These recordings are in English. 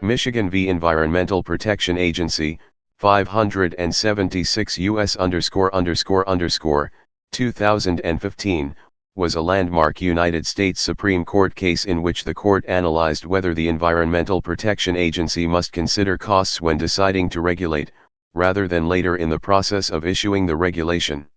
Michigan v. Environmental Protection Agency, 576 US___, 2015, was a landmark United States Supreme Court case in which the court analyzed whether the Environmental Protection Agency must consider costs when deciding to regulate, rather than later in the process of issuing the regulation.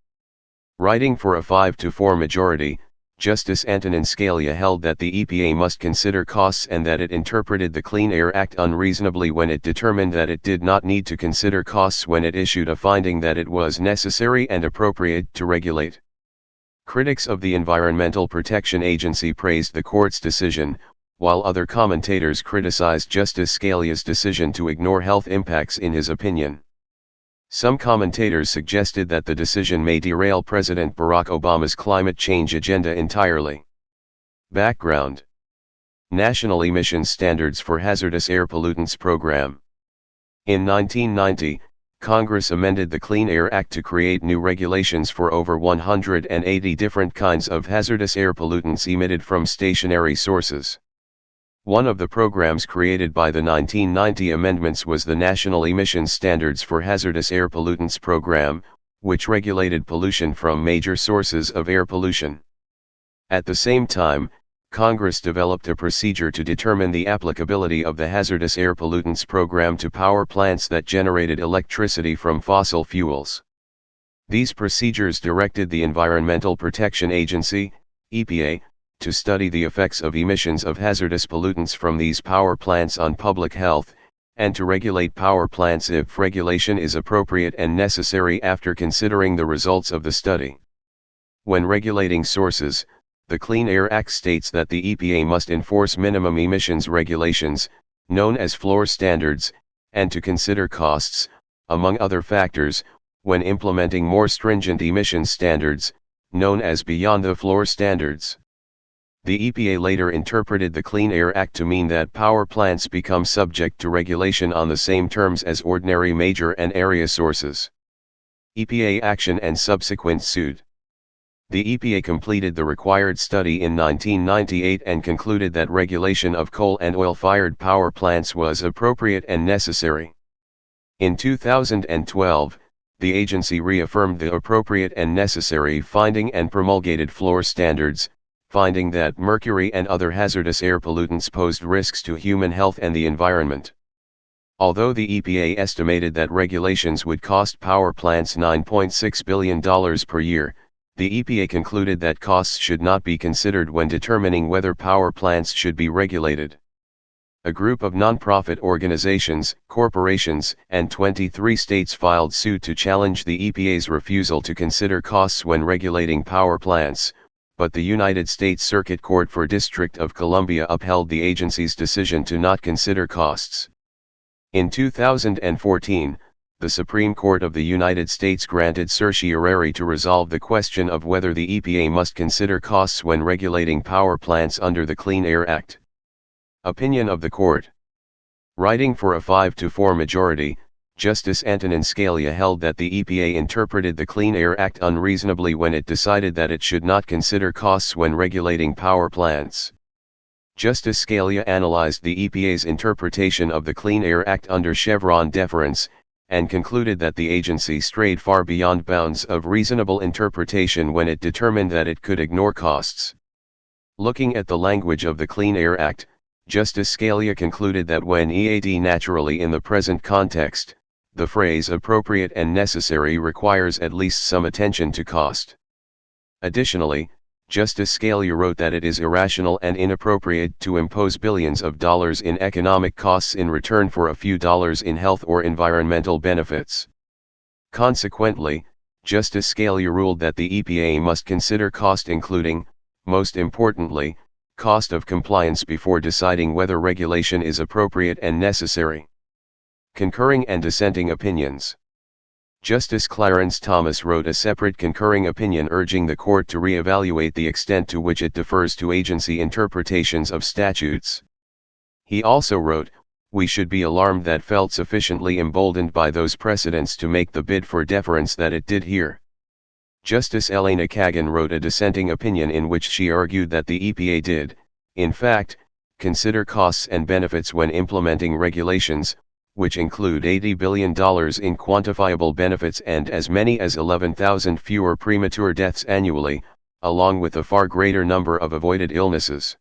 Writing for a 5-4 majority, Justice Antonin Scalia held that the EPA must consider costs and that it interpreted the Clean Air Act unreasonably when it determined that it did not need to consider costs when it issued a finding that it was necessary and appropriate to regulate. Critics of the Environmental Protection Agency praised the court's decision, while other commentators criticized Justice Scalia's decision to ignore health impacts in his opinion. Some commentators suggested that the decision may derail President Barack Obama's climate change agenda entirely. Background: National Emission Standards for Hazardous Air Pollutants Program. In 1990, Congress amended the Clean Air Act to create new regulations for over 180 different kinds of hazardous air pollutants emitted from stationary sources. One of the programs created by the 1990 amendments was the National Emission Standards for Hazardous Air Pollutants Program, which regulated pollution from major sources of air pollution. At the same time, Congress developed a procedure to determine the applicability of the Hazardous Air Pollutants Program to power plants that generated electricity from fossil fuels. These procedures directed the Environmental Protection Agency, EPA, to study the effects of emissions of hazardous pollutants from these power plants on public health, and to regulate power plants if regulation is appropriate and necessary after considering the results of the study. When regulating sources, the Clean Air Act states that the EPA must enforce minimum emissions regulations, known as floor standards, and to consider costs, among other factors, when implementing more stringent emissions standards, known as beyond the floor standards. The EPA later interpreted the Clean Air Act to mean that power plants become subject to regulation on the same terms as ordinary major and area sources. EPA action and subsequent suit. The EPA completed the required study in 1998 and concluded that regulation of coal and oil-fired power plants was appropriate and necessary. In 2012, the agency reaffirmed the appropriate and necessary finding and promulgated floor standards, finding that mercury and other hazardous air pollutants posed risks to human health and the environment. Although the EPA estimated that regulations would cost power plants $9.6 billion per year, the EPA concluded that costs should not be considered when determining whether power plants should be regulated. A group of nonprofit organizations, corporations, and 23 states filed suit to challenge the EPA's refusal to consider costs when regulating power plants, but the United States Circuit Court for District of Columbia upheld the agency's decision to not consider costs. In 2014, the Supreme Court of the United States granted certiorari to resolve the question of whether the EPA must consider costs when regulating power plants under the Clean Air Act. Opinion of the Court. Writing for a 5-4 majority, Justice Antonin Scalia held that the EPA interpreted the Clean Air Act unreasonably when it decided that it should not consider costs when regulating power plants. Justice Scalia analyzed the EPA's interpretation of the Clean Air Act under Chevron deference, and concluded that the agency strayed far beyond bounds of reasonable interpretation when it determined that it could ignore costs. Looking at the language of the Clean Air Act, Justice Scalia concluded that when EAD naturally in the present context, the phrase appropriate and necessary requires at least some attention to cost. Additionally, Justice Scalia wrote that it is irrational and inappropriate to impose billions of dollars in economic costs in return for a few dollars in health or environmental benefits. Consequently, Justice Scalia ruled that the EPA must consider cost including, most importantly, cost of compliance before deciding whether regulation is appropriate and necessary. Concurring and dissenting opinions. Justice Clarence Thomas wrote a separate concurring opinion urging the court to re-evaluate the extent to which it defers to agency interpretations of statutes. He also wrote, "We should be alarmed that felt sufficiently emboldened by those precedents to make the bid for deference that it did here." Justice Elena Kagan wrote a dissenting opinion in which she argued that the EPA did, in fact, consider costs and benefits when implementing regulations, which include $80 billion in quantifiable benefits and as many as 11,000 fewer premature deaths annually, along with a far greater number of avoided illnesses.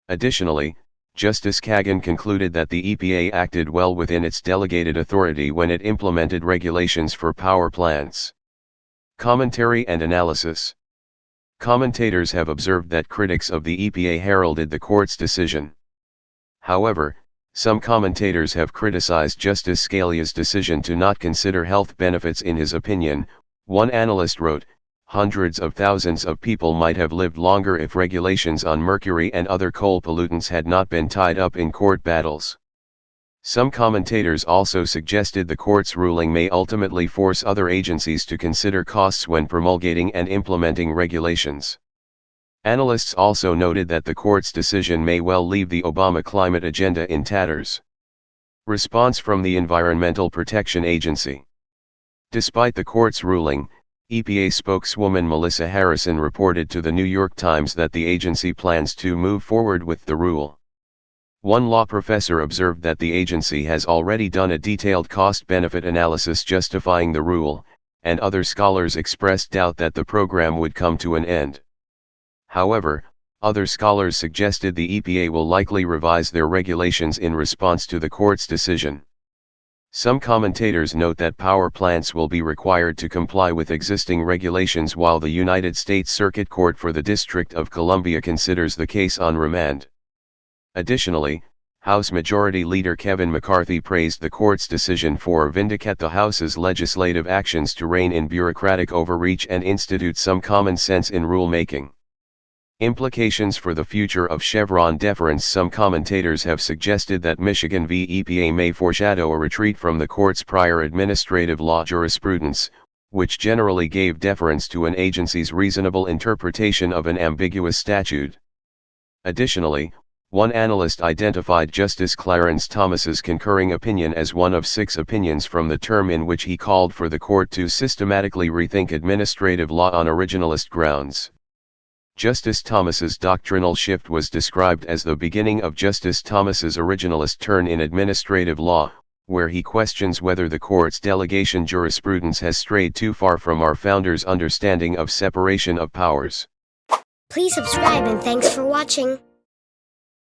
Additionally, Justice Kagan concluded that the EPA acted well within its delegated authority when it implemented regulations for power plants. Commentary and analysis. Commentators have observed that critics of the EPA heralded the court's decision. However, some commentators have criticized Justice Scalia's decision to not consider health benefits in his opinion. One analyst wrote, "Hundreds of thousands of people might have lived longer if regulations on mercury and other coal pollutants had not been tied up in court battles." Some commentators also suggested the court's ruling may ultimately force other agencies to consider costs when promulgating and implementing regulations. Analysts also noted that the court's decision may well leave the Obama climate agenda in tatters. Response from the Environmental Protection Agency. Despite the court's ruling, EPA spokeswoman Melissa Harrison reported to the New York Times that the agency plans to move forward with the rule. One law professor observed that the agency has already done a detailed cost-benefit analysis justifying the rule, and other scholars expressed doubt that the program would come to an end. However, other scholars suggested the EPA will likely revise their regulations in response to the court's decision. Some commentators note that power plants will be required to comply with existing regulations while the United States Circuit Court for the District of Columbia considers the case on remand. Additionally, House Majority Leader Kevin McCarthy praised the court's decision for vindicate the House's legislative actions to rein in bureaucratic overreach and institute some common sense in rulemaking. Implications for the future of Chevron deference. Some commentators have suggested that Michigan v. EPA may foreshadow a retreat from the court's prior administrative law jurisprudence, which generally gave deference to an agency's reasonable interpretation of an ambiguous statute. Additionally, one analyst identified Justice Clarence Thomas's concurring opinion as one of 6 opinions from the term in which he called for the court to systematically rethink administrative law on originalist grounds. Justice Thomas's doctrinal shift was described as the beginning of Justice Thomas's originalist turn in administrative law, where he questions whether the court's delegation jurisprudence has strayed too far from our founders' understanding of separation of powers. Please subscribe and thanks for watching.